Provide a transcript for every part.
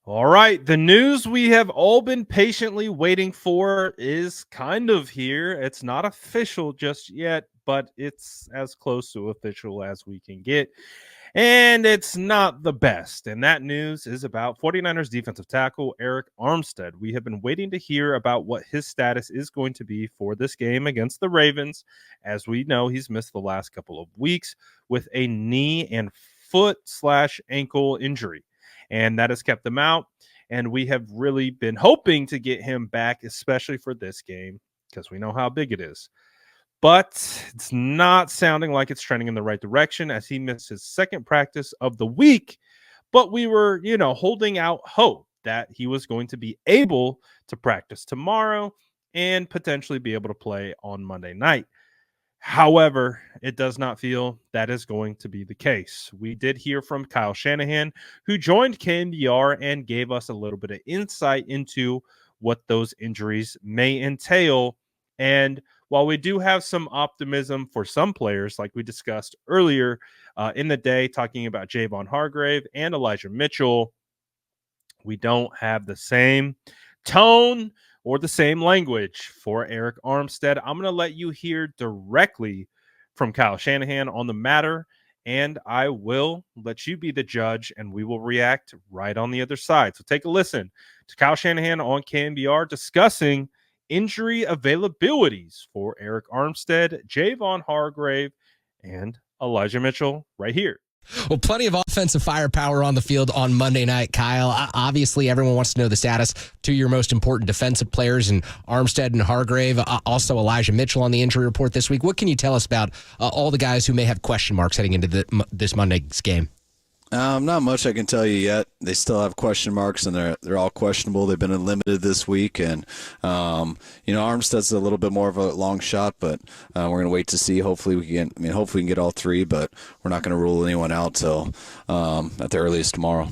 All right, the news we have all been patiently waiting for is kind of here. It's not official just yet, but it's as close to official as we can get. And it's not the best. And that news is about 49ers defensive tackle Arik Armstead. We have been waiting to hear about what his status is going to be for this game against the Ravens. As we know, he's missed the last couple of weeks with a knee and foot/ankle injury, and that has kept him out. And we have really been hoping to get him back, especially for this game, because we know how big it is. But it's not sounding like it's trending in the right direction as he missed his second practice of the week. But we were, holding out hope that he was going to be able to practice tomorrow and potentially be able to play on Monday night. However, it does not feel that is going to be the case. We did hear from Kyle Shanahan, who joined KNBR and gave us a little bit of insight into what those injuries may entail. And while we do have some optimism for some players, like we discussed earlier in the day, talking about Javon Hargrave and Elijah Mitchell, we don't have the same tone or the same language for Arik Armstead. I'm going to let you hear directly from Kyle Shanahan on the matter, and I will let you be the judge, and we will react right on the other side. So take a listen to Kyle Shanahan on KNBR discussing injury availabilities for Arik Armstead, Javon Hargrave, and Elijah Mitchell right here. Well, plenty of offensive firepower on the field on Monday night, Kyle. Obviously, everyone wants to know the status to your most important defensive players, and Armstead and Hargrave, also Elijah Mitchell on the injury report this week. What can you tell us about all the guys who may have question marks heading into this Monday's game? Not much I can tell you yet. They still have question marks, and they're all questionable. They've been limited this week, and Armstead's a little bit more of a long shot, but we're gonna wait to see. Hopefully we can get all three, but we're not gonna rule anyone out till at the earliest tomorrow.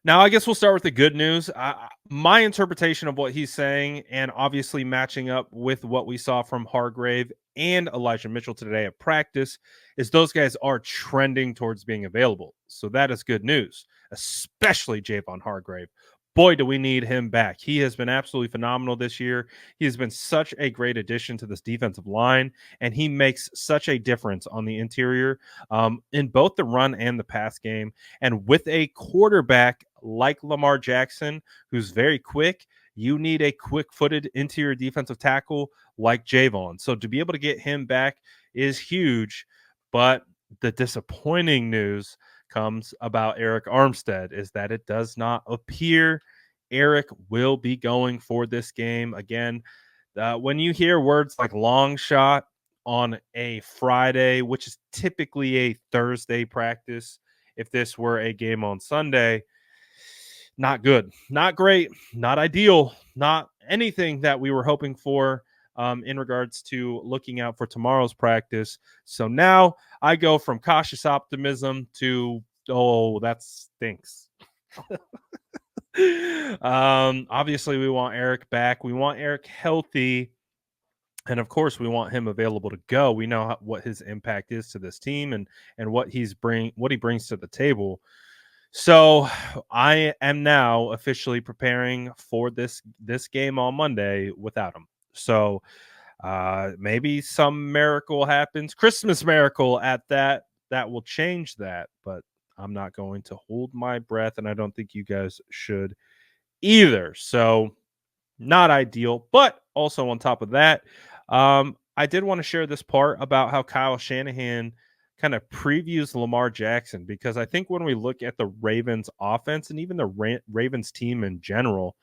Now, I guess we'll start with the good news. My interpretation of what he's saying, and obviously matching up with what we saw from Hargrave and Elijah Mitchell today at practice, is those guys are trending towards being available. So that is good news, especially Javon Hargrave. Boy, do we need him back. He has been absolutely phenomenal this year. He has been such a great addition to this defensive line, and he makes such a difference on the interior in both the run and the pass game. And with a quarterback like Lamar Jackson, who's very quick, you need a quick-footed interior defensive tackle like Javon. So to be able to get him back is huge. But the disappointing news comes about Arik Armstead is that it does not appear Arik will be going for this game. Again, when you hear words like long shot on a Friday, which is typically a Thursday practice, if this were a game on Sunday, not good, not great, not ideal, not anything that we were hoping for in regards to looking out for tomorrow's practice. So now I go from cautious optimism to, oh, that stinks. Obviously, we want Arik back. We want Arik healthy. And of course, we want him available to go. We know what his impact is to this team and what he brings to the table. So I am now officially preparing for this game on Monday without him. So maybe some miracle happens, Christmas miracle at that will change that. But I'm not going to hold my breath, and I don't think you guys should either. So not ideal, but also on top of that, I did want to share this part about how Kyle Shanahan kind of previews Lamar Jackson, because I think when we look at the Ravens offense and even the Ravens team in general,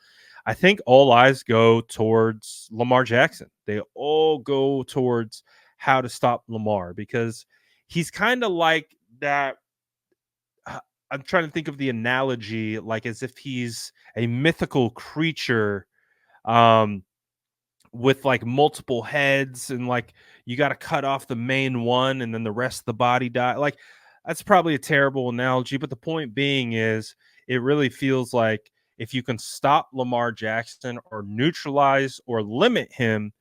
I think all eyes go towards Lamar Jackson. They all go towards how to stop Lamar, because he's kind of like that. I'm trying to think of the analogy, like as if he's a mythical creature with like multiple heads, and like you got to cut off the main one and then the rest of the body die. Like, that's probably a terrible analogy, but the point being is it really feels like if you can stop Lamar Jackson or neutralize or limit him,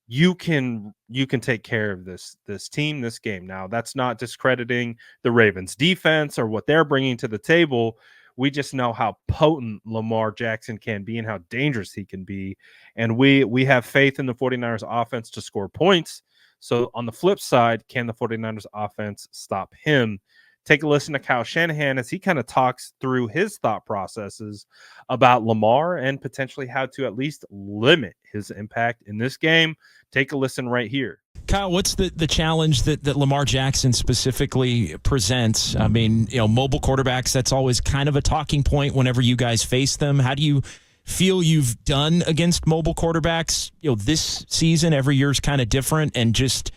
you can take care of this team, this game. Now, that's not discrediting the Ravens defense or what they're bringing to the table. We just know how potent Lamar Jackson can be and how dangerous he can be. And we have faith in the 49ers offense to score points. So on the flip side, can the 49ers offense stop him? Take a listen to Kyle Shanahan as he kind of talks through his thought processes about Lamar and potentially how to at least limit his impact in this game. Take a listen right here. Kyle, what's the challenge that Lamar Jackson specifically presents? I mean, mobile quarterbacks, that's always kind of a talking point whenever you guys face them. How do you feel you've done against mobile quarterbacks, this season? Every year's kind of different, and just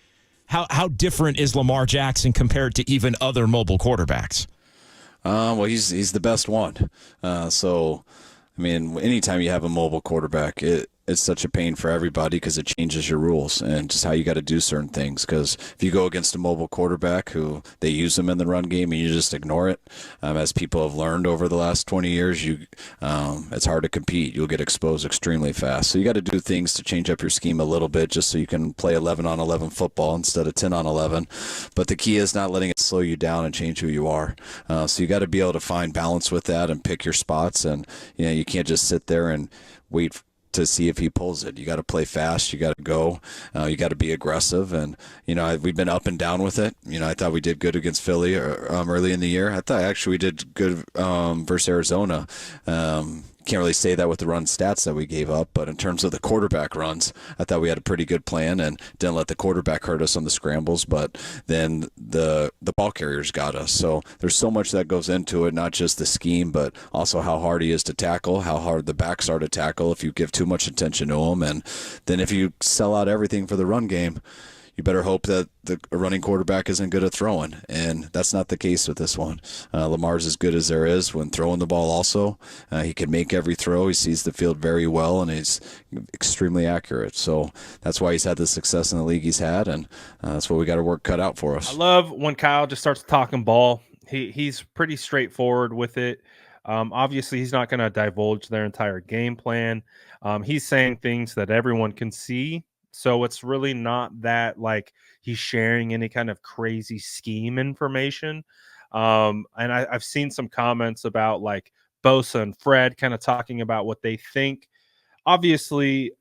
how different is Lamar Jackson compared to even other mobile quarterbacks? Well, he's the best one. So, I mean, anytime you have a mobile quarterback, it's such a pain for everybody because it changes your rules and just how you got to do certain things. Because if you go against a mobile quarterback who they use them in the run game and you just ignore it, as people have learned over the last 20 years, it's hard to compete. You'll get exposed extremely fast. So you got to do things to change up your scheme a little bit just so you can play 11-on-11 football instead of 10-on-11. But the key is not letting it slow you down and change who you are. So you got to be able to find balance with that and pick your spots. And you can't just sit there and wait to see if he pulls it. You got to play fast. You got to go. You got to be aggressive. And, we've been up and down with it. I thought we did good against Philly early in the year. I thought actually we did good versus Arizona. Can't really say that with the run stats that we gave up, but in terms of the quarterback runs, I thought we had a pretty good plan and didn't let the quarterback hurt us on the scrambles, but then the ball carriers got us. So there's so much that goes into it, not just the scheme, but also how hard he is to tackle, how hard the backs are to tackle if you give too much attention to him. And then if you sell out everything for the run game, you better hope that the running quarterback isn't good at throwing, and that's not the case with this one. Lamar's as good as there is when throwing the ball also. He can make every throw. He sees the field very well, and he's extremely accurate. So that's why he's had the success in the league he's had, and that's what we got to work cut out for us. I love when Kyle just starts talking ball. He's pretty straightforward with it. Obviously, he's not going to divulge their entire game plan. He's saying things that everyone can see. So it's really not that like he's sharing any kind of crazy scheme information. And I've seen some comments about like Bosa and Fred kind of talking about what they think. Obviously,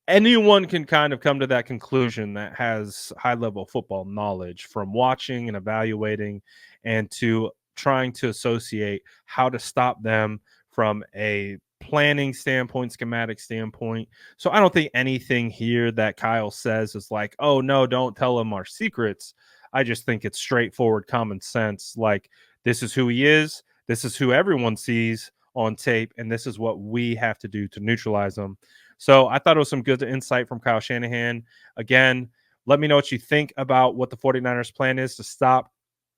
anyone can kind of come to that conclusion that has high level football knowledge from watching and evaluating and to trying to associate how to stop them from a planning standpoint, schematic standpoint. So I don't think anything here that Kyle says is like, oh no, don't tell him our secrets. I just think it's straightforward common sense. Like, this is who he is. This is who everyone sees on tape. And this is what we have to do to neutralize him. So I thought it was some good insight from Kyle Shanahan. Again, let me know what you think about what the 49ers plan is to stop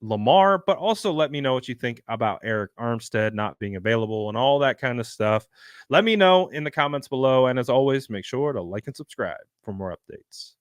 Lamar, but also let me know what you think about Arik Armstead not being available and all that kind of stuff. Let me know in the comments below. And as always, make sure to like and subscribe for more updates.